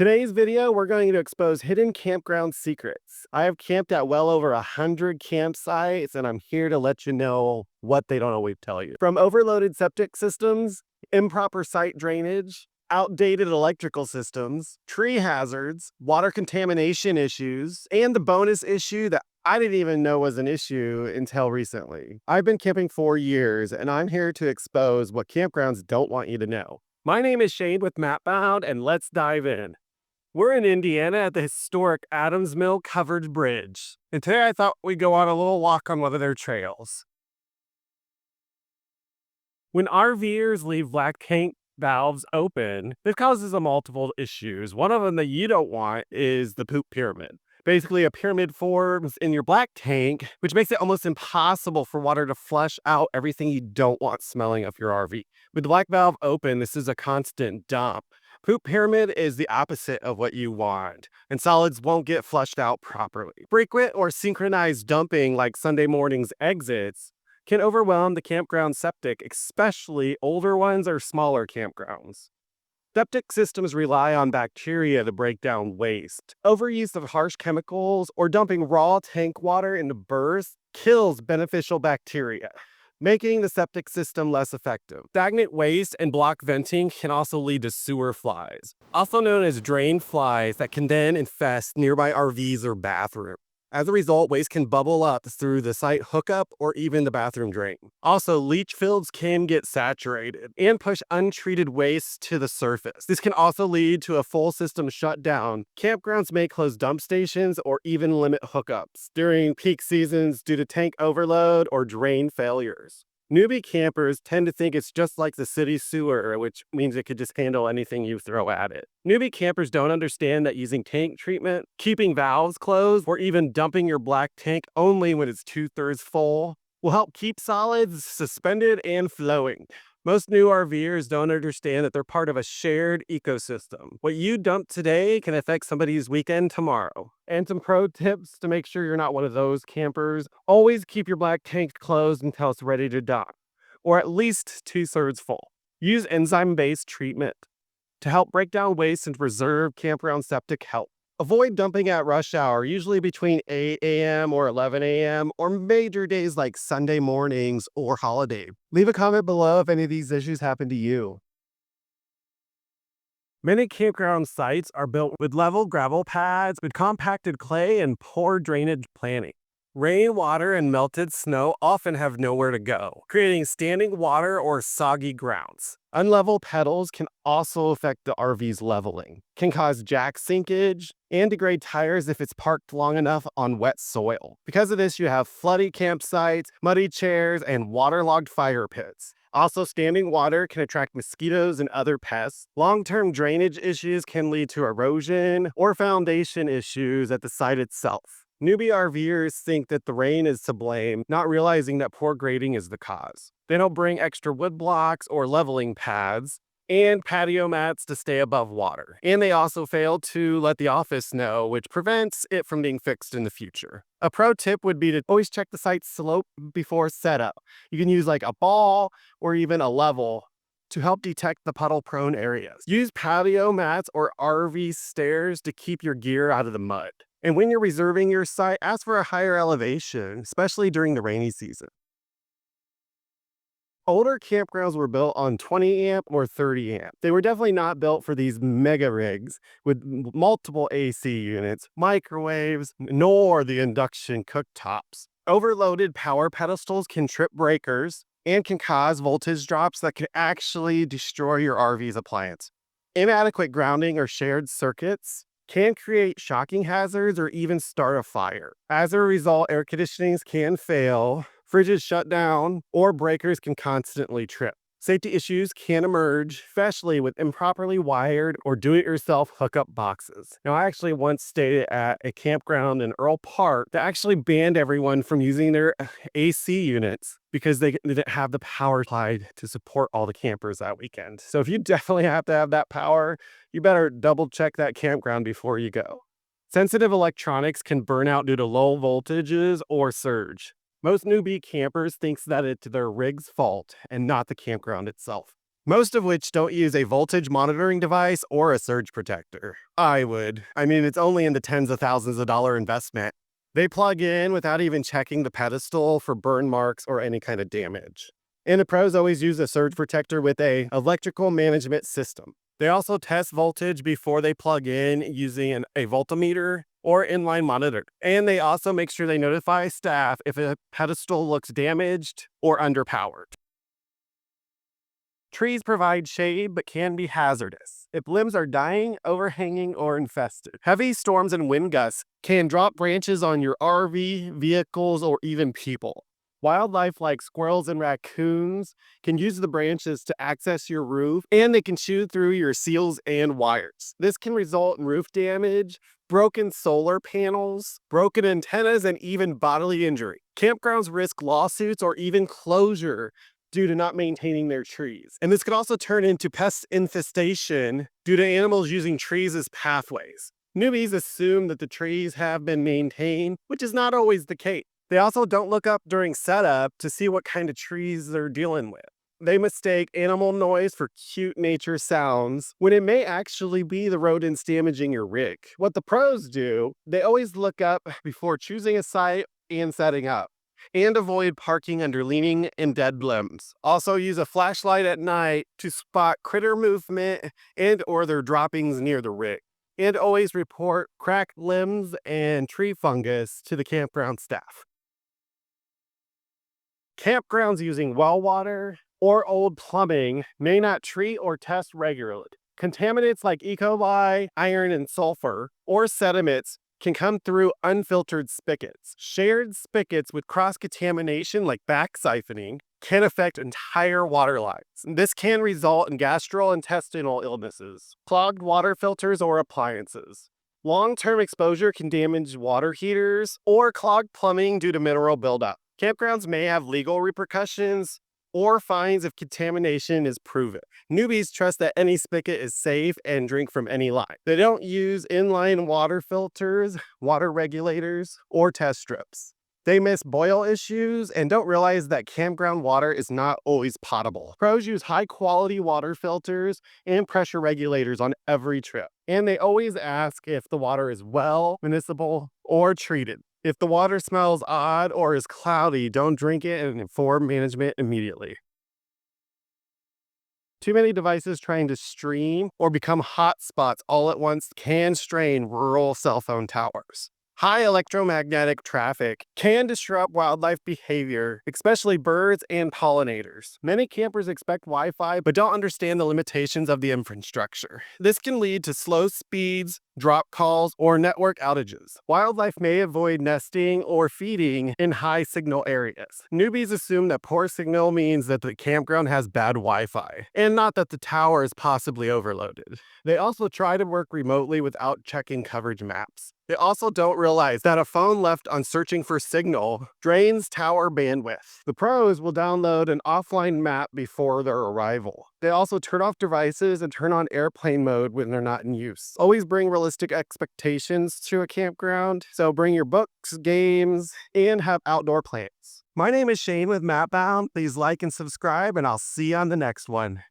Today's video, we're going to expose hidden campground secrets. I have camped at well over 100 campsites, and I'm here to let you know what they don't always tell you. From overloaded septic systems, improper site drainage, outdated electrical systems, tree hazards, water contamination issues, and the bonus issue that I didn't even know was an issue until recently. I've been camping for years, and I'm here to expose what campgrounds don't want you to know. My name is Shane with MapBound, and let's dive in. We're in Indiana at the historic Adams Mill Covered Bridge, and today I thought we'd go on a little walk on one of their trails. When RVers leave black tank valves open, this causes multiple issues. One of them that you don't want is the poop pyramid. Basically, a pyramid forms in your black tank, which makes it almost impossible for water to flush out everything you don't want smelling of your RV. With the black valve open, this is a constant dump. Poop pyramid is the opposite of what you want, and solids won't get flushed out properly. Frequent or synchronized dumping, like Sunday morning's exits, can overwhelm the campground septic, especially older ones or smaller campgrounds. Septic systems rely on bacteria to break down waste. Overuse of harsh chemicals or dumping raw tank water into berths kills beneficial bacteria, making the septic system less effective. Stagnant waste and block venting can also lead to sewer flies, also known as drain flies, that can then infest nearby RVs or bathrooms. As a result, waste can bubble up through the site hookup or even the bathroom drain. Also, leach fields can get saturated and push untreated waste to the surface. This can also lead to a full system shutdown. Campgrounds may close dump stations or even limit hookups during peak seasons due to tank overload or drain failures. Newbie campers tend to think it's just like the city sewer, which means it could just handle anything you throw at it. Newbie campers don't understand that using tank treatment, keeping valves closed, or even dumping your black tank only when it's 2/3 full will help keep solids suspended and flowing. Most new RVers don't understand that they're part of a shared ecosystem. What you dump today can affect somebody's weekend tomorrow. And some pro tips to make sure you're not one of those campers: always keep your black tank closed until it's ready to dump, or at least 2/3 full. Use enzyme-based treatment to help break down waste and preserve campground septic health. Avoid dumping at rush hour, usually between 8 a.m. or 11 a.m., or major days like Sunday mornings or holiday. Leave a comment below if any of these issues happen to you. Many campground sites are built with level gravel pads with compacted clay and poor drainage planning. Rainwater and melted snow often have nowhere to go, creating standing water or soggy grounds. Unlevel pedals can also affect the RV's leveling, can cause jack sinkage, and degrade tires if it's parked long enough on wet soil. Because of this, you have flooded campsites, muddy chairs, and waterlogged fire pits. Also, standing water can attract mosquitoes and other pests. Long-term drainage issues can lead to erosion or foundation issues at the site itself. Newbie RVers think that the rain is to blame, not realizing that poor grading is the cause. They don't bring extra wood blocks or leveling pads and patio mats to stay above water. And they also fail to let the office know, which prevents it from being fixed in the future. A pro tip would be to always check the site's slope before setup. You can use like a ball or even a level to help detect the puddle-prone areas. Use patio mats or RV stairs to keep your gear out of the mud. And when you're reserving your site, ask for a higher elevation, especially during the rainy season. Older campgrounds were built on 20 amp or 30 amp. They were definitely not built for these mega rigs with multiple AC units, microwaves, nor the induction cooktops. Overloaded power pedestals can trip breakers and can cause voltage drops that can actually destroy your RV's appliance. Inadequate grounding or shared circuits can create shocking hazards or even start a fire. As a result, air conditionings can fail, fridges shut down, or breakers can constantly trip. Safety issues can emerge, especially with improperly wired or do-it-yourself hookup boxes. Now, I actually once stayed at a campground in Earl Park that actually banned everyone from using their AC units because they didn't have the power applied to support all the campers that weekend. So if you definitely have to have that power, you better double check that campground before you go. Sensitive electronics can burn out due to low voltages or surge. Most newbie campers think that it's their rig's fault and not the campground itself. most of which don't use a voltage monitoring device or a surge protector. I would. I mean, it's only in the tens of thousands of dollar investment. They plug in without even checking the pedestal for burn marks or any kind of damage. And the pros always use a surge protector with a electrical management system. They also test voltage before they plug in using a voltmeter or inline monitor. And they also make sure they notify staff if a pedestal looks damaged or underpowered. Trees provide shade but can be hazardous if limbs are dying, overhanging, or infested. Heavy storms and wind gusts can drop branches on your RV, vehicles, or even people. Wildlife like squirrels and raccoons can use the branches to access your roof, and they can chew through your seals and wires. This can result in roof damage, broken solar panels, broken antennas, and even bodily injury. Campgrounds risk lawsuits or even closure due to not maintaining their trees. And this could also turn into pest infestation due to animals using trees as pathways. Newbies assume that the trees have been maintained, which is not always the case. They also don't look up during setup to see what kind of trees they're dealing with. They mistake animal noise for cute nature sounds when it may actually be the rodents damaging your rig. What the pros do, they always look up before choosing a site and setting up, and avoid parking under leaning and dead limbs. Also use a flashlight at night to spot critter movement and or their droppings near the rig. And always report cracked limbs and tree fungus to the campground staff. Campgrounds using well water or old plumbing may not treat or test regularly. Contaminants like E. coli, iron, and sulfur, or sediments can come through unfiltered spigots. Shared spigots with cross-contamination like back siphoning can affect entire water lines. This can result in gastrointestinal illnesses, clogged water filters, or appliances. Long-term exposure can damage water heaters or clog plumbing due to mineral buildup. Campgrounds may have legal repercussions or fines if contamination is proven. Newbies trust that any spigot is safe and drink from any line. They don't use inline water filters, water regulators, or test strips. They miss boil issues and don't realize that campground water is not always potable. Pros use high-quality water filters and pressure regulators on every trip. And they always ask if the water is well, municipal, or treated. If the water smells odd or is cloudy, don't drink it and inform management immediately. Too many devices trying to stream or become hotspots all at once can strain rural cell phone towers. High electromagnetic traffic can disrupt wildlife behavior, especially birds and pollinators. Many campers expect Wi-Fi but don't understand the limitations of the infrastructure. This can lead to slow speeds, drop calls, or network outages. Wildlife may avoid nesting or feeding in high signal areas. Newbies assume that poor signal means that the campground has bad Wi-Fi, and not that the tower is possibly overloaded. They also try to work remotely without checking coverage maps. They also don't realize that a phone left on searching for signal drains tower bandwidth. The pros will download an offline map before their arrival. They also turn off devices and turn on airplane mode when they're not in use. Always bring realistic expectations to a campground, so bring your books, games, and have outdoor plans. My name is Shane with MapBound. Please like and subscribe, and I'll see you on the next one.